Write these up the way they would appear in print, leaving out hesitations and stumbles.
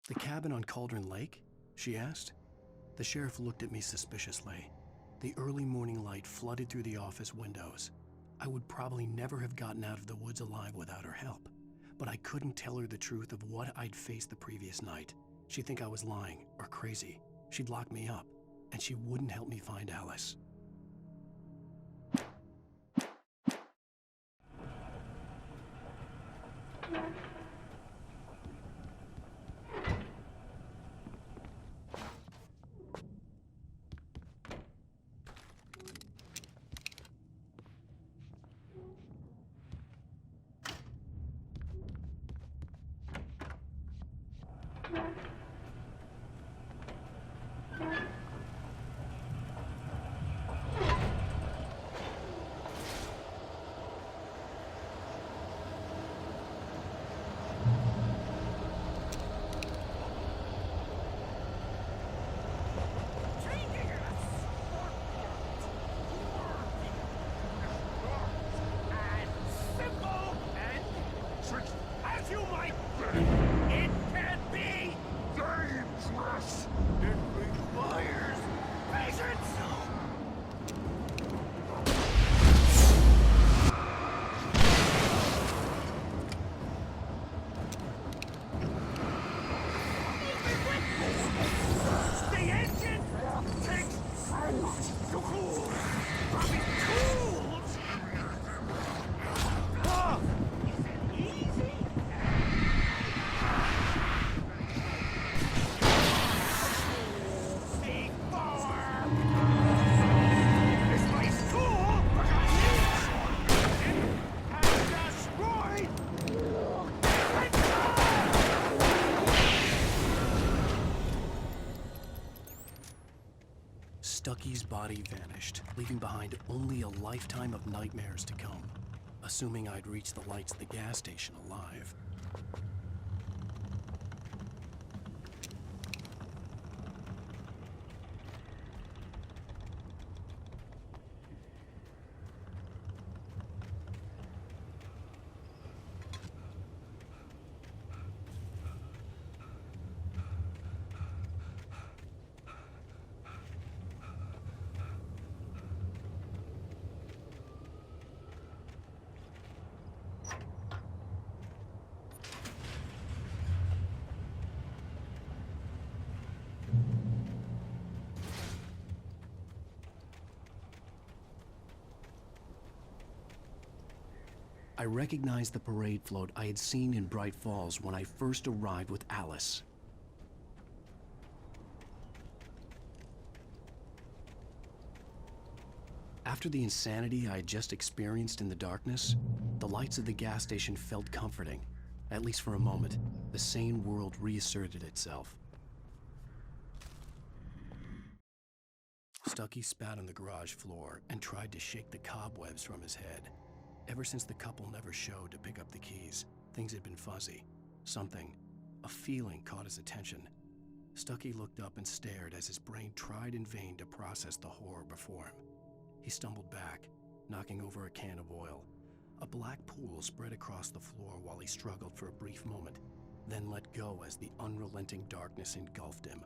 "The cabin on Cauldron Lake?" she asked. The sheriff looked at me suspiciously. The early morning light flooded through the office windows. I would probably never have gotten out of the woods alive without her help, but I couldn't tell her the truth of what I'd faced the previous night. She'd think I was lying or crazy. She'd lock me up, and she wouldn't help me find Alice. Stucky's body vanished, leaving behind only a lifetime of nightmares to come, assuming I'd reached the lights of the gas station alive. I recognized the parade float I had seen in Bright Falls when I first arrived with Alice. After the insanity I had just experienced in the darkness, the lights of the gas station felt comforting. At least for a moment, the sane world reasserted itself. Stucky spat on the garage floor and tried to shake the cobwebs from his head. Ever since the couple never showed to pick up the keys, things had been fuzzy. Something, a feeling, caught his attention. Stucky looked up and stared as his brain tried in vain to process the horror before him. He stumbled back, knocking over a can of oil. A black pool spread across the floor while he struggled for a brief moment, then let go as the unrelenting darkness engulfed him.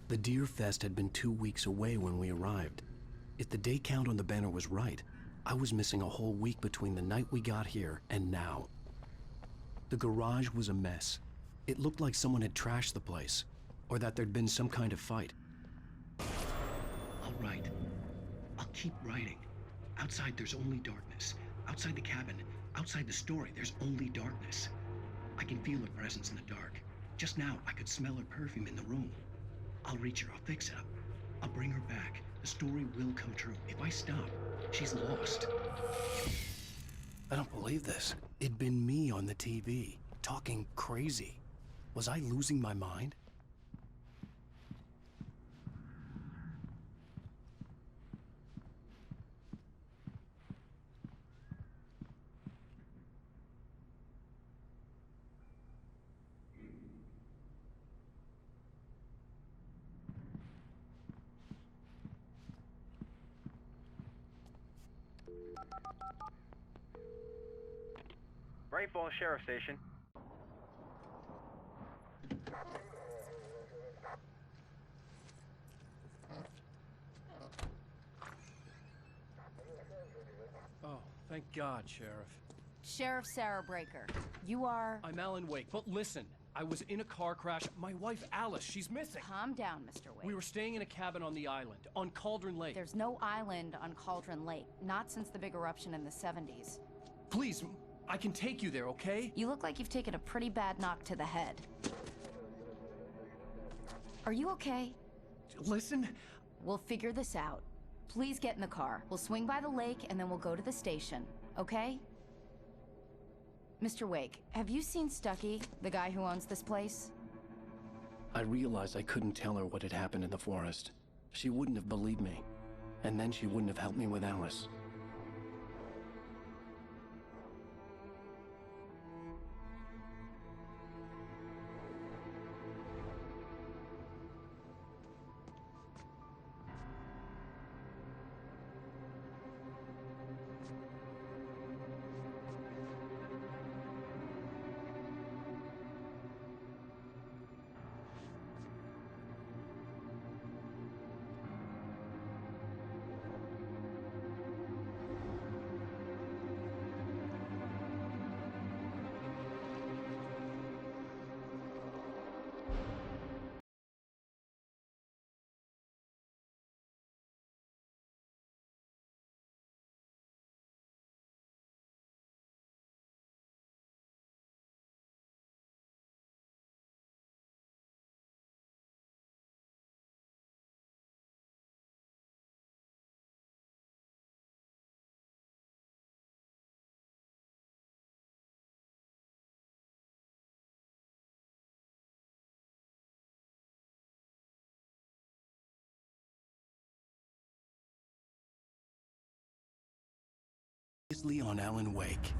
The Deer Fest had been 2 weeks away when we arrived. If the day count on the banner was right, I was missing a whole week between the night we got here and now. The garage was a mess. It looked like someone had trashed the place, or that there'd been some kind of fight. I'll write. I'll keep writing. Outside there's only darkness. Outside the cabin, outside the story, there's only darkness. I can feel her presence in the dark. Just now, I could smell her perfume in the room. I'll reach her, I'll fix it up. I'll bring her back. The story will come true. If I stop, she's lost. I don't believe this. It'd been me on the TV, talking crazy. Was I losing my mind? Bright Falls Sheriff Station. Oh, thank God, Sheriff. Sheriff Sarah Breaker. You are... I'm Alan Wake, but listen, I was in a car crash. My wife, Alice, she's missing. Calm down, Mr. Wake. We were staying in a cabin on the island, on Cauldron Lake. There's no island on Cauldron Lake, not since the big eruption in the 70s. Please, I can take you there, okay? You look like you've taken a pretty bad knock to the head. Are you okay? Listen. We'll figure this out. Please get in the car. We'll swing by the lake and then we'll go to the station, okay? Mr. Wake, have you seen Stucky, the guy who owns this place? I realized I couldn't tell her what had happened in the forest. She wouldn't have believed me. And then she wouldn't have helped me with Alice. On Alan Wake.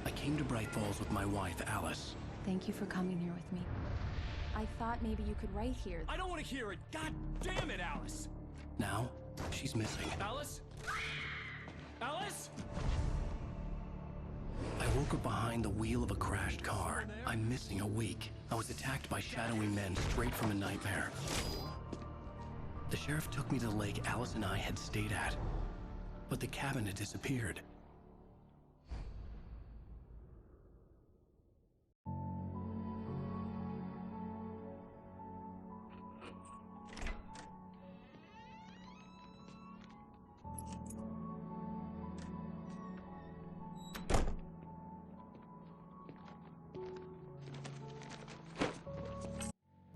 I came to Bright Falls with my wife, Alice. Thank you for coming here with me. I thought maybe you could write here. I don't want to hear it. God damn it, Alice. Now, she's missing. Alice? Alice? I woke up behind the wheel of a crashed car. I'm missing a week. I was attacked by shadowy men straight from a nightmare. The sheriff took me to the lake Alice and I had stayed at. But the cabin had disappeared.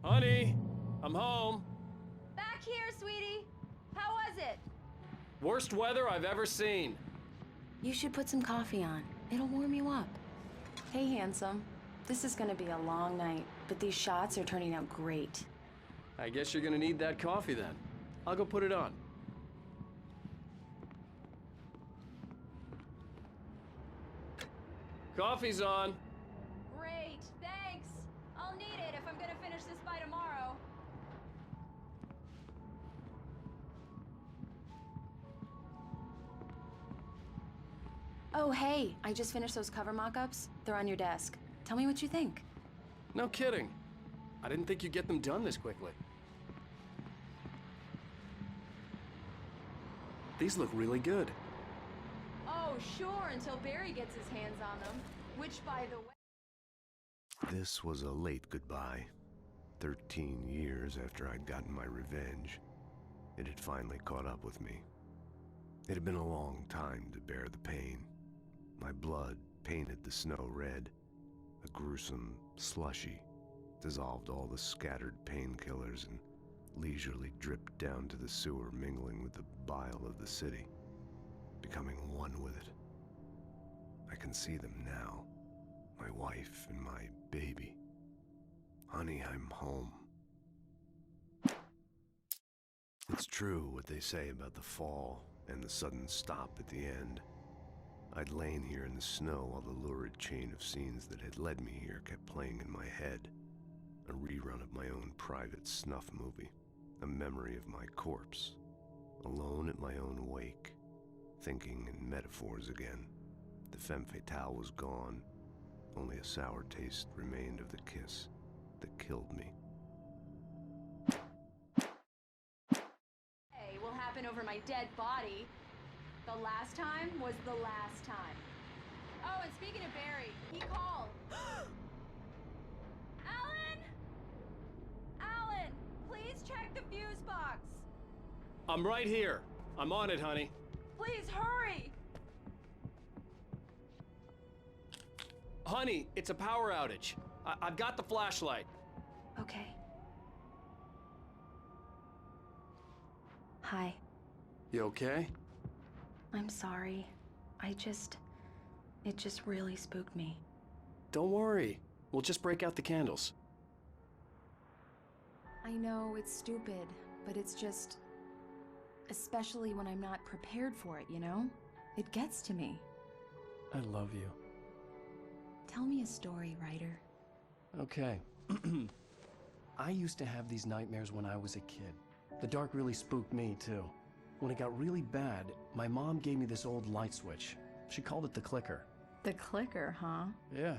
Honey, I'm home. Back here, sweetie. How was it? Worst weather I've ever seen. You should put some coffee on. It'll warm you up. Hey, handsome. This is gonna be a long night, but these shots are turning out great. I guess you're gonna need that coffee then. I'll go put it on. Coffee's on. Great, thanks. I'll need it if I'm gonna finish this by tomorrow. Oh, hey, I just finished those cover mock-ups. They're on your desk. Tell me what you think. No kidding. I didn't think you'd get them done this quickly. These look really good. Oh, sure, until Barry gets his hands on them. Which, by the way... This was a late goodbye. 13 years after I'd gotten my revenge, it had finally caught up with me. It had been a long time to bear the pain. My blood painted the snow red. A gruesome slushy dissolved all the scattered painkillers and leisurely dripped down to the sewer, mingling with the bile of the city, becoming one with it. I can see them now, my wife and my baby. Honey, I'm home. It's true what they say about the fall and the sudden stop at the end. I'd lain here in the snow while the lurid chain of scenes that had led me here kept playing in my head. A rerun of my own private snuff movie. A memory of my corpse. Alone at my own wake. thinking in metaphors again. The femme fatale was gone. Only a sour taste remained of the kiss that killed me. Hey, will happen over my dead body. The last time was the last time. Oh, and speaking of Barry, he called. Alan! Alan, please check the fuse box. I'm right here. I'm on it, honey. Please hurry. Honey, it's a power outage. I've got the flashlight. Okay. Hi. You okay? I'm sorry. It just really spooked me. Don't worry. We'll just break out the candles. I know it's stupid, but it's just... especially when I'm not prepared for it, you know? It gets to me. I love you. Tell me a story, writer. Okay. I used to have these nightmares when I was a kid. The dark really spooked me, too. When it got really bad, my mom gave me this old light switch. She called it the clicker. The clicker, huh? Yeah.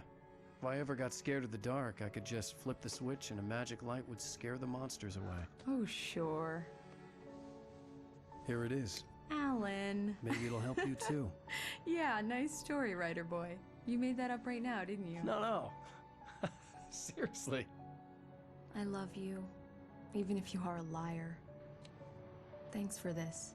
If I ever got scared of the dark, I could just flip the switch and a magic light would scare the monsters away. Oh, sure. Here it is. Alan. Maybe it'll help you, too. Yeah, nice story, writer boy. You made that up right now, didn't you? No. Seriously. I love you, even if you are a liar. Thanks for this.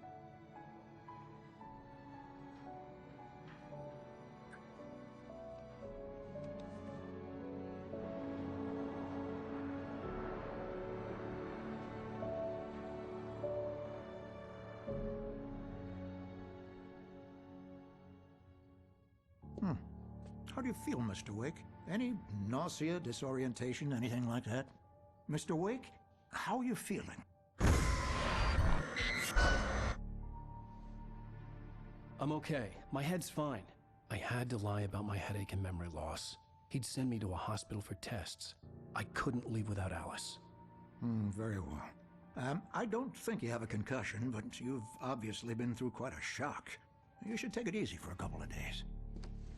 How do you feel, Mr. Wake? Any nausea, disorientation, anything like that? Mr. Wake, how are you feeling? I'm okay. My head's fine. I had to lie about my headache and memory loss. He'd send me to a hospital for tests. I couldn't leave without Alice. Very well. I don't think you have a concussion, but you've obviously been through quite a shock. You should take it easy for a couple of days.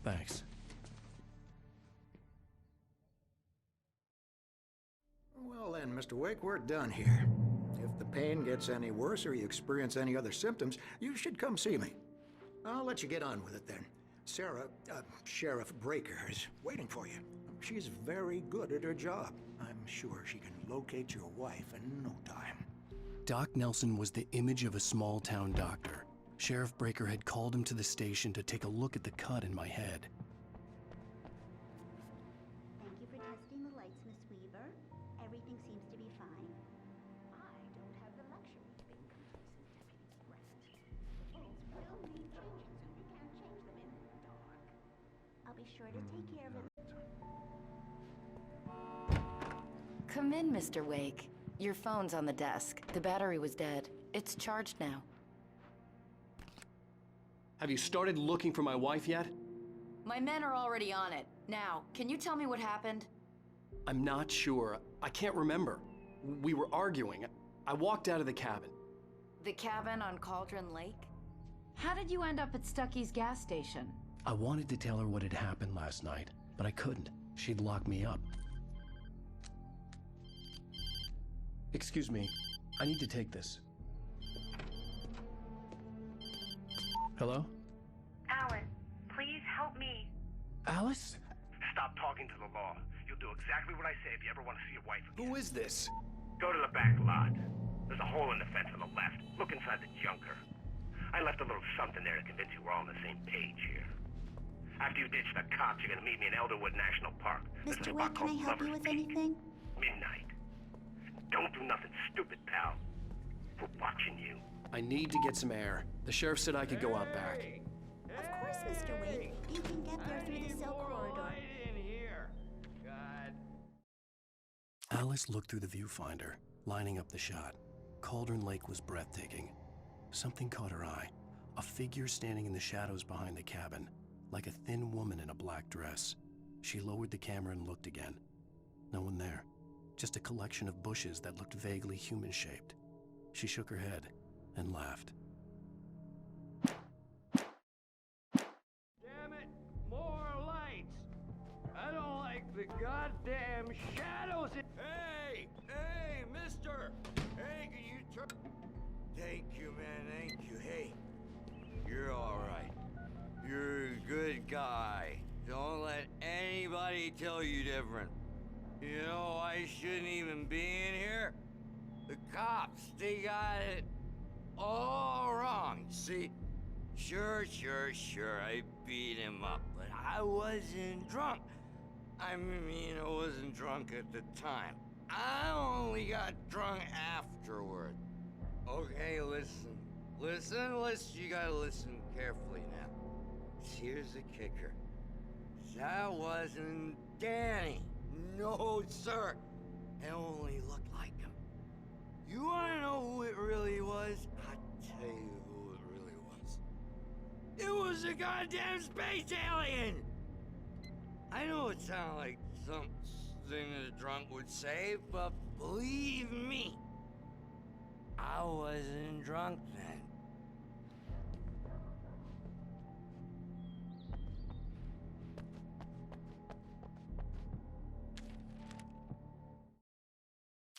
Thanks. Well then, Mr. Wake, we're done here. If the pain gets any worse or you experience any other symptoms, you should come see me. I'll let you get on with it then. Sarah, Sheriff Breaker, is waiting for you. She's very good at her job. I'm sure she can locate your wife in no time. Doc Nelson was the image of a small-town doctor. Sheriff Breaker had called him to the station to take a look at the cut in my head. Thank you for testing the lights, Miss Weaver. Everything seems to be fine. I don't have the luxury of being complacent, Deputy Grant. The rules will need changes, and you can't change them in the dark. I'll be sure to take care of it. Come in, Mr. Wake. Your phone's on the desk. The battery was dead. It's charged now. Have you started looking for my wife yet? My men are already on it. Now, can you tell me what happened? I'm not sure. I can't remember. We were arguing. I walked out of the cabin. The cabin on Cauldron Lake? How did you end up at Stucky's gas station? I wanted to tell her what had happened last night, but I couldn't. She'd lock me up. Excuse me. I need to take this. Hello? Alan, please help me. Alice? Stop talking to the law. You'll do exactly what I say if you ever want to see your wife again. Who is this? Go to the back lot. There's a hole in the fence on the left. Look inside the junker. I left a little something there to convince you we're all on the same page here. After you ditch the cops, you're gonna meet me in Elderwood National Park. There's a Mr. spot Wake, can I called help you Lover's with Peak. anything? Midnight. Don't do nothing stupid, pal. We're watching you. I need to get some air. The sheriff said I could go out back. Of course, Mr. Wake. You can get there through the silk corridor. Alice looked through the viewfinder, lining up the shot. Cauldron Lake was breathtaking. Something caught her eye. A figure standing in the shadows behind the cabin, like a thin woman in a black dress. She lowered the camera and looked again. No one there. Just a collection of bushes that looked vaguely human-shaped. She shook her head and laughed. the goddamn shadows. Hey! Hey, mister! Hey, can you turn? Thank you, man, thank you. Hey, you're alright. You're a good guy. Don't let anybody tell you different. You know, I shouldn't even be in here. The cops, they got it all wrong. See, sure, I beat him up, but I wasn't drunk. I mean, I wasn't drunk at the time. I only got drunk afterward. Okay, listen. You gotta listen carefully now. Here's the kicker. That wasn't Danny. No, sir. It only looked like him. You wanna know who it really was? I'll tell you who it really was. It was a goddamn space alien! I know it sounds like something a drunk would say, but believe me, I wasn't drunk then.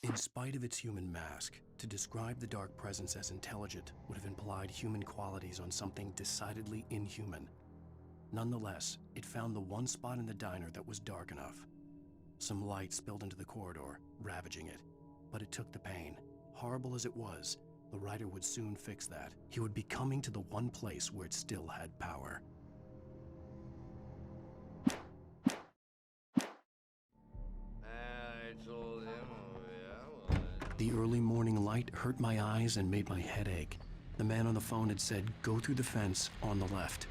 In spite of its human mask, to describe the dark presence as intelligent would have implied human qualities on something decidedly inhuman. Nonetheless, it found the one spot in the diner that was dark enough. Some light spilled into the corridor, ravaging it. But it took the pain. Horrible as it was, the writer would soon fix that. He would be coming to the one place where it still had power. I told him, oh, yeah, The early morning light hurt my eyes and made my head ache. The man on the phone had said, "Go through the fence on the left."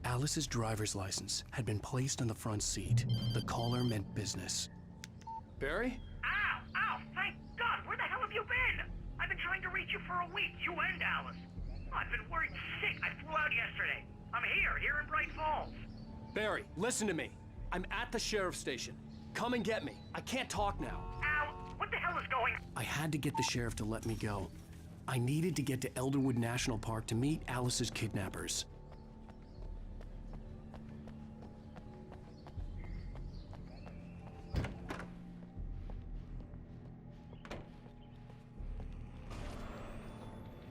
Alice's driver's license had been placed on the front seat. The caller meant business. Barry? Ow! Ow! Thank God! Where the hell have you been? I've been trying to reach you for a week, you and Alice. I've been worried sick. I flew out yesterday. I'm here in Bright Falls. Barry, listen to me. I'm at the sheriff's station. Come and get me. I can't talk now. Ow! What the hell is going on? I had to get the sheriff to let me go. I needed to get to Elderwood National Park to meet Alice's kidnappers.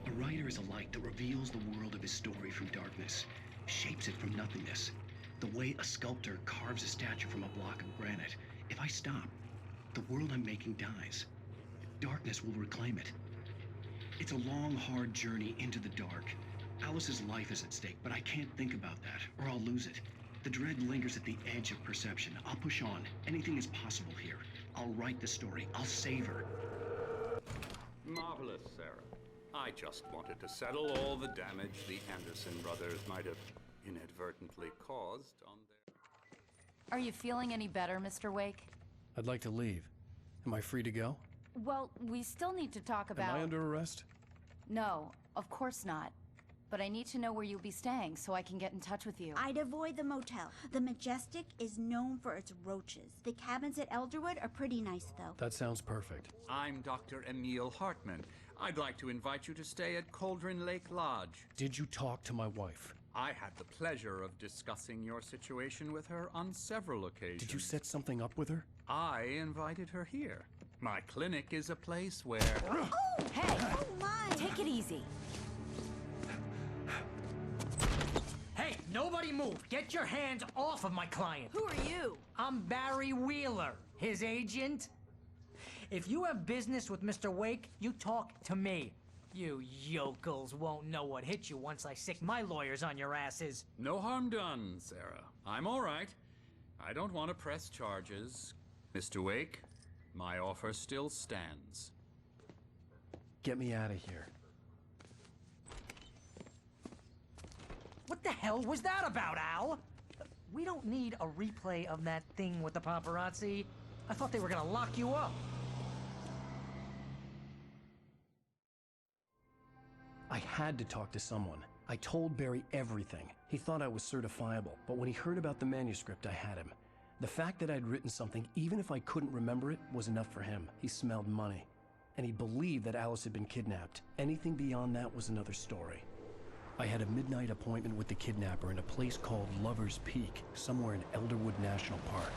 A writer is a light that reveals the world of his story from darkness, shapes it from nothingness. The way a sculptor carves a statue from a block of granite. If I stop, the world I'm making dies. Darkness will reclaim it. It's a long, hard journey into the dark. Alice's life is at stake, but I can't think about that, or I'll lose it. The dread lingers at the edge of perception. I'll push on. Anything is possible here. I'll write the story. I'll save her. Marvelous, Sarah. I just wanted to settle all the damage the Anderson brothers might have inadvertently caused on their... Are you feeling any better, Mr. Wake? I'd like to leave. Am I free to go? Well, we still need to talk about... Am I under arrest? No, of course not. But I need to know where you'll be staying so I can get in touch with you. I'd avoid the motel. The Majestic is known for its roaches. The cabins at Elderwood are pretty nice, though. That sounds perfect. I'm Dr. Emil Hartman. I'd like to invite you to stay at Cauldron Lake Lodge. Did you talk to my wife? I had the pleasure of discussing your situation with her on several occasions. Did you set something up with her? I invited her here. My clinic is a place where... Oh, hey! Oh, my! Take it easy. Hey, nobody move! Get your hands off of my client! Who are you? I'm Barry Wheeler, his agent. If you have business with Mr. Wake, you talk to me. You yokels won't know what hit you once I sick my lawyers on your asses. No harm done, Sarah. I'm all right. I don't want to press charges. Mr. Wake, my offer still stands. Get me out of here. What the hell was that about, Al? We don't need a replay of that thing with the paparazzi. I thought they were gonna lock you up. I had to talk to someone. I told Barry everything. He thought I was certifiable, but when he heard about the manuscript, I had him. The fact that I'd written something, even if I couldn't remember it, was enough for him. He smelled money. And he believed that Alice had been kidnapped. Anything beyond that was another story. I had a midnight appointment with the kidnapper in a place called Lover's Peak, somewhere in Elderwood National Park.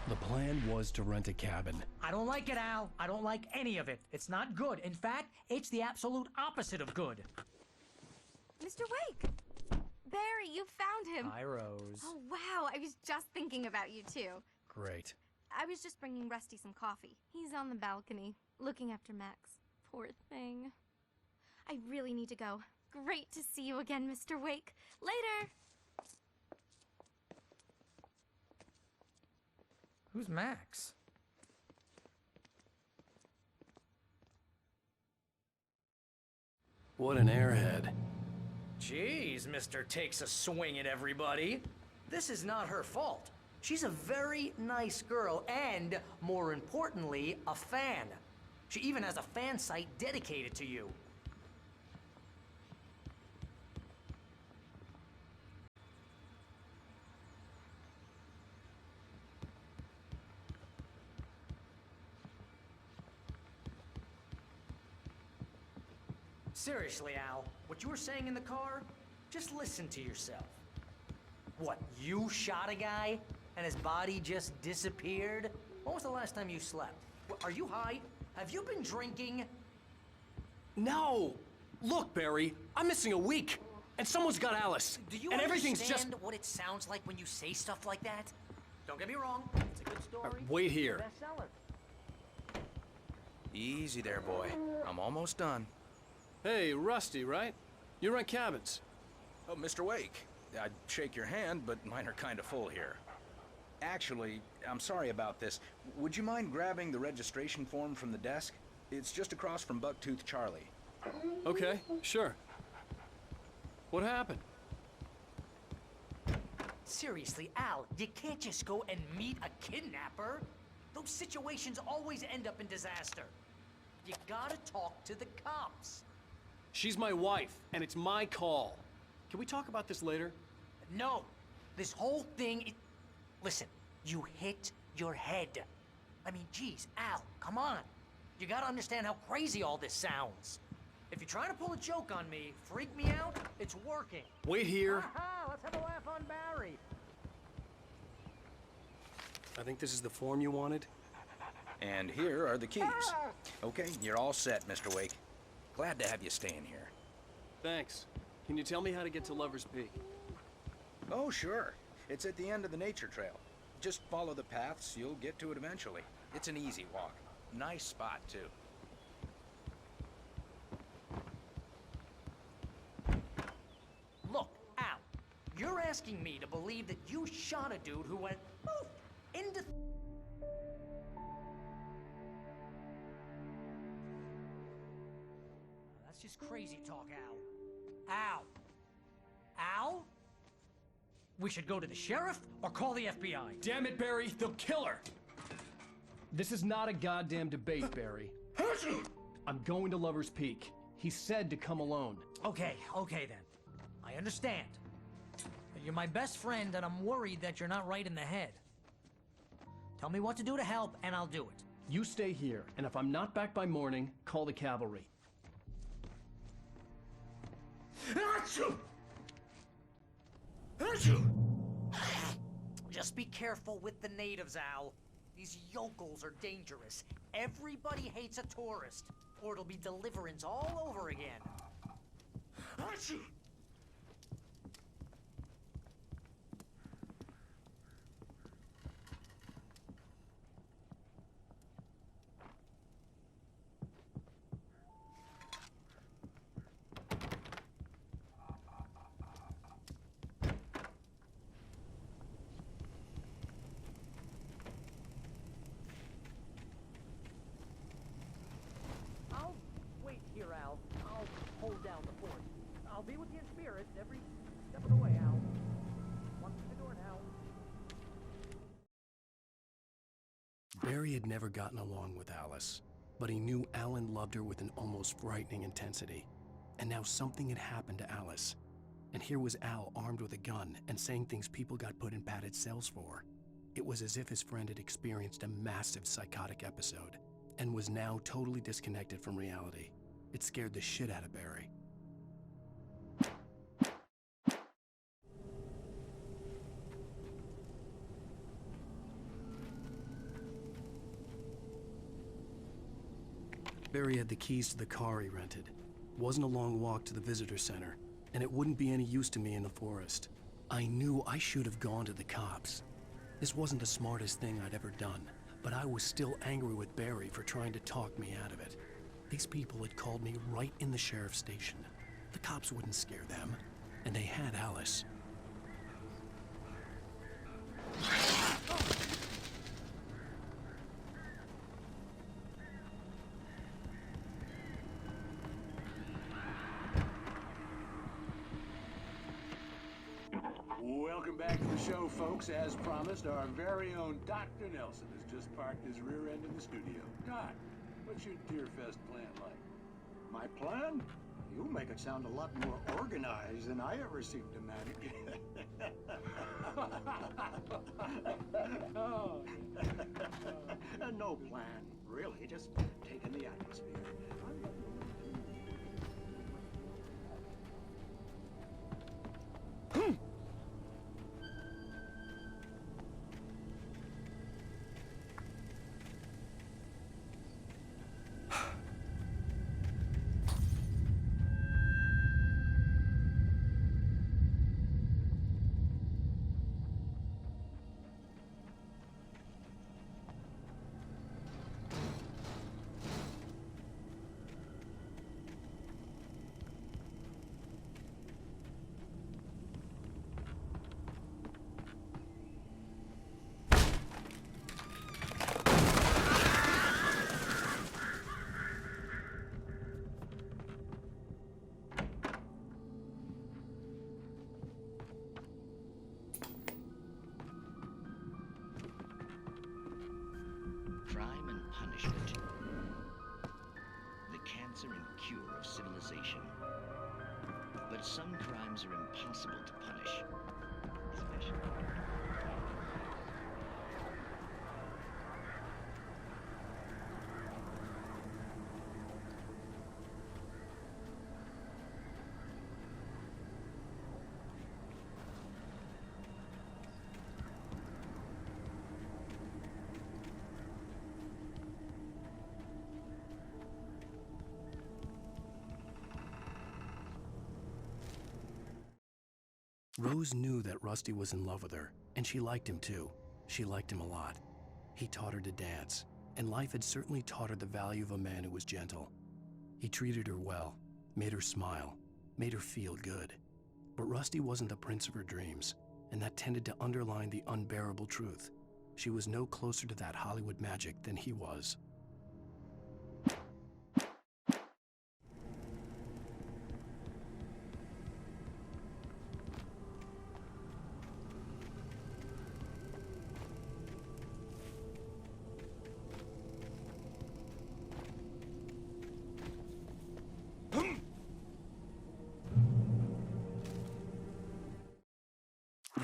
The plan was to rent a cabin. I don't like it, Al. I don't like any of it. It's not good. In fact, it's the absolute opposite of good. Mr. Wake! Barry, you found him! Hi, Rose. Oh, wow. I was just thinking about you, too. Great. I was just bringing Rusty some coffee. He's on the balcony, looking after Max. Poor thing. I really need to go. Great to see you again, Mr. Wake. Later! Who's Max? What an airhead. Jeez, Mr. Takes a swing at everybody. This is not her fault. She's a very nice girl and, more importantly, a fan. She even has a fan site dedicated to you. Seriously, Al, what you were saying in the car, just listen to yourself. What, you shot a guy and his body just disappeared? When was the last time you slept? Are you high? Have you been drinking? No! Look, Barry, I'm missing a week, and someone's got Alice. Do you and everything's understand just... what it sounds like when you say stuff like that? Don't get me wrong, it's a good story. Wait here. Bestseller. Easy there, boy. I'm almost done. Hey, Rusty, right? You rent cabins. Oh, Mr. Wake. I'd shake your hand, but mine are kind of full here. Actually, I'm sorry about this. Would you mind grabbing the registration form from the desk? It's just across from Bucktooth Charlie. Okay, sure. What happened? Seriously, Al, you can't just go and meet a kidnapper. Those situations always end up in disaster. You gotta talk to the cops. She's my wife, and it's my call. Can we talk about this later? No. This whole thing, listen, you hit your head. I mean, geez, Al, come on. You gotta understand how crazy all this sounds. If you're trying to pull a joke on me, freak me out, it's working. Wait here. Let's have a laugh on Barry. I think this is the form you wanted. And here are the keys. Okay, you're all set, Mr. Wake. Glad to have you staying here. Thanks. Can you tell me how to get to Lover's Peak? Oh, sure. It's at the end of the nature trail. Just follow the paths, you'll get to it eventually. It's an easy walk. Nice spot, too. Look, Al, you're asking me to believe that you shot a dude who went poof into... That's just crazy talk, Al. Al. Al? We should go to the sheriff or call the FBI. Damn it, Barry, they'll kill her! This is not a goddamn debate, Barry. I'm going to Lover's Peak. He said to come alone. Okay then. I understand. You're my best friend, and I'm worried that you're not right in the head. Tell me what to do to help, and I'll do it. You stay here, and if I'm not back by morning, call the cavalry. Just be careful with the natives, Al. These yokels are dangerous. Everybody hates a tourist, or it'll be Deliverance all over again. I'll wait here, Al. I'll hold down the fort. I'll be with you in spirit every step of the way, Al. Walk through the door now. Barry had never gotten along with Alice, but he knew Alan loved her with an almost frightening intensity. And now something had happened to Alice. And here was Al armed with a gun and saying things people got put in padded cells for. It was as if his friend had experienced a massive psychotic episode and was now totally disconnected from reality. It scared the shit out of Barry. Barry had the keys to the car he rented. It wasn't a long walk to the visitor center, and it wouldn't be any use to me in the forest. I knew I should have gone to the cops. This wasn't the smartest thing I'd ever done, but I was still angry with Barry for trying to talk me out of it. These people had called me right in the sheriff's station. The cops wouldn't scare them, and they had Alice. Welcome back to the show, folks. As promised, our very own Dr. Nelson has just parked his rear end in the studio. Doc, what's your Deerfest plan like? My plan? You make it sound a lot more organized than I ever seem to manage. Oh. No plan, really. Just taking the atmosphere. Crime and punishment. The cancer and cure of civilization. But some crimes are impossible to punish. Especially... Rose knew that Rusty was in love with her, and she liked him too. She liked him a lot. He taught her to dance, and life had certainly taught her the value of a man who was gentle. He treated her well, made her smile, made her feel good. But Rusty wasn't the prince of her dreams, and that tended to underline the unbearable truth. She was no closer to that Hollywood magic than he was.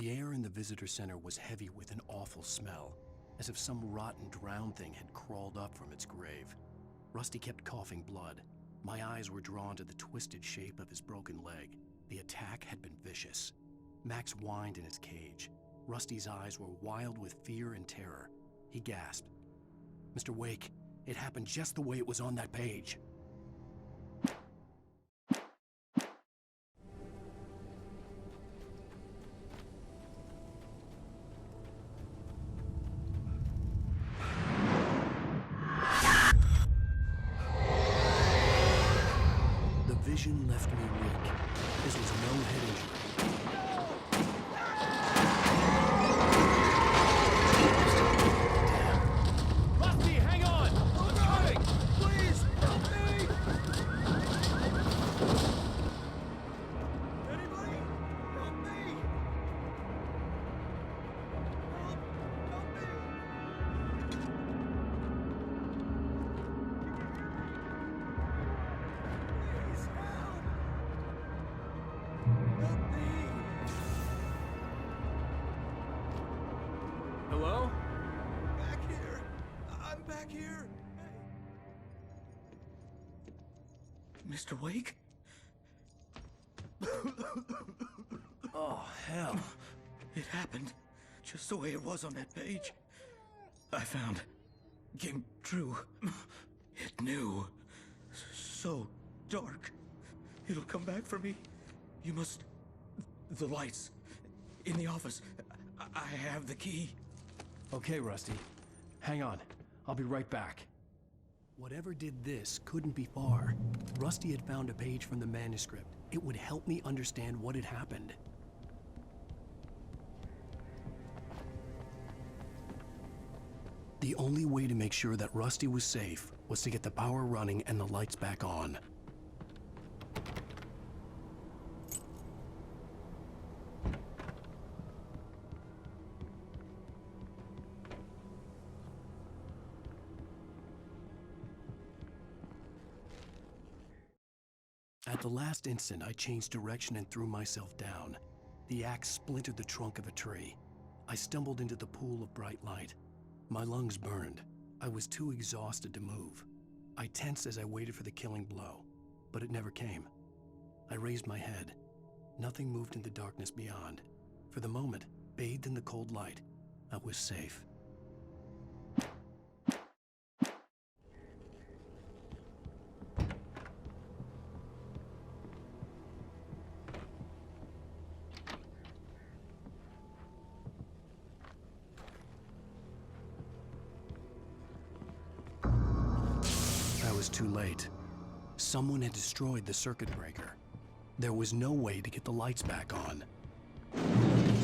The air in the visitor center was heavy with an awful smell, as if some rotten drowned thing had crawled up from its grave. Rusty kept coughing blood. My eyes were drawn to the twisted shape of his broken leg. The attack had been vicious. Max whined in his cage. Rusty's eyes were wild with fear and terror. He gasped. "Mr. Wake, it happened just the way it was on that page." Vision left me weak. This was no head injury. Rusty, hang on! I'm coming! Please, help me! Anybody? Help me! Help me! Please, help! Help me! back here? Mr. Wake? Oh, hell. It happened just the way it was on that page. I found. Came true. It knew. So dark. It'll come back for me. You must... The lights. In the office. I have the key. Okay, Rusty. Hang on. I'll be right back. Whatever did this couldn't be far. Rusty had found a page from the manuscript. It would help me understand what had happened. The only way to make sure that Rusty was safe was to get the power running and the lights back on. At the last instant, I changed direction and threw myself down. The axe splintered the trunk of a tree. I stumbled into the pool of bright light. My lungs burned. I was too exhausted to move. I tensed as I waited for the killing blow, but it never came. I raised my head. Nothing moved in the darkness beyond. For the moment, bathed in the cold light, I was safe. Too late. Someone had destroyed the circuit breaker. There was no way to get the lights back on. The ground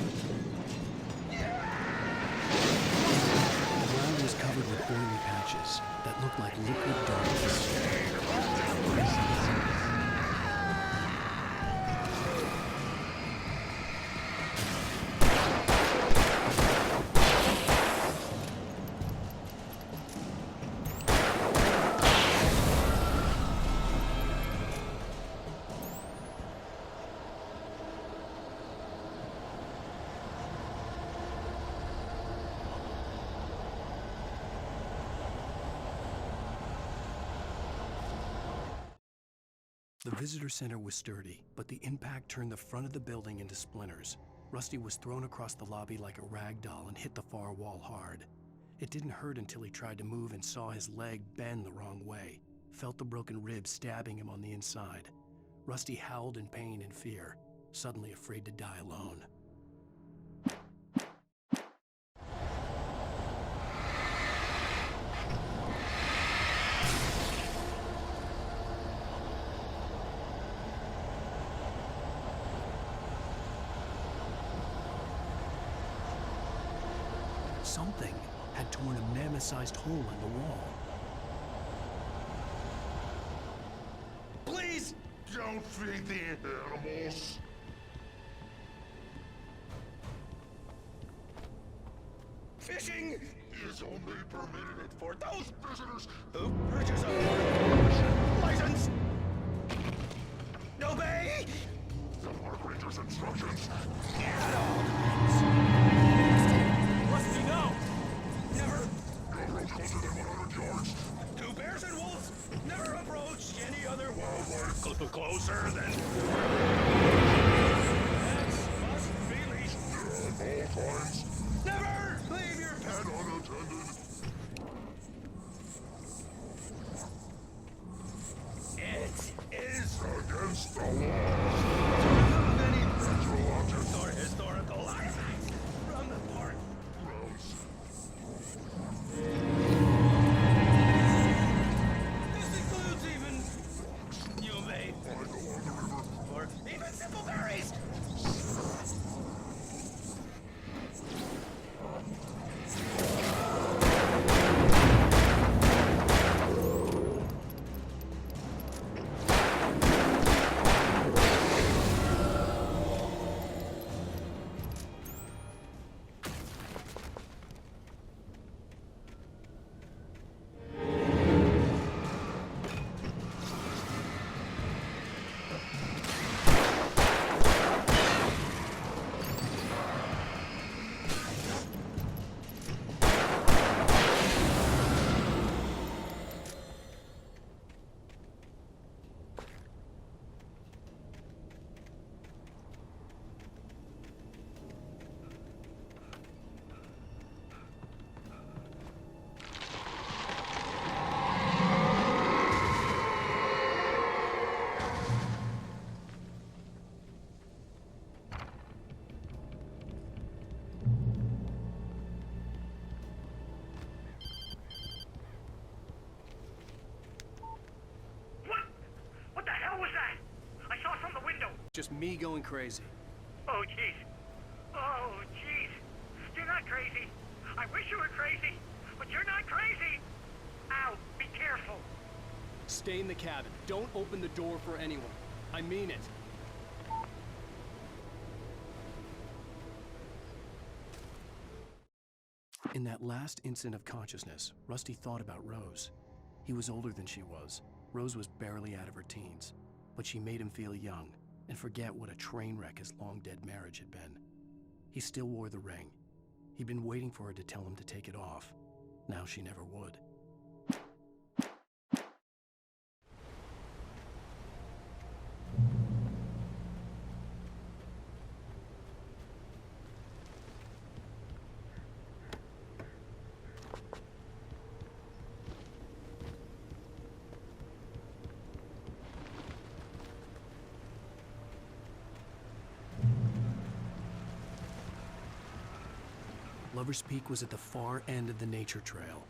was covered with oily patches that looked like liquid darkness. The visitor center was sturdy, but the impact turned the front of the building into splinters. Rusty was thrown across the lobby like a rag doll and hit the far wall hard. It didn't hurt until he tried to move and saw his leg bend the wrong way, felt the broken rib stabbing him on the inside. Rusty howled in pain and fear, suddenly afraid to die alone. Something had torn a mammoth-sized hole in the wall. Please don't feed the animals. Fishing is only permitted for those visitors who purchase a license. Obey the park ranger's instructions. At all Rusty, no! Never! No road closer than 100 yards. To bears and wolves, never approach any other wildlife closer than... Pets must be leashed. At all times. Never leave your pet unattended. It is against the law to remove any natural objects or historical artifacts from the park grounds. This includes even you may or even simple berries. Just me going crazy. Oh, jeez. Oh, jeez. You're not crazy. I wish you were crazy, but you're not crazy. Ow, be careful. Stay in the cabin. Don't open the door for anyone. I mean it. In that last instant of consciousness, Rusty thought about Rose. He was older than she was. Rose was barely out of her teens, but she made him feel young and forget what a train wreck his long-dead marriage had been. He still wore the ring. He'd been waiting for her to tell him to take it off. Now she never would. Lover's Peak was at the far end of the nature trail,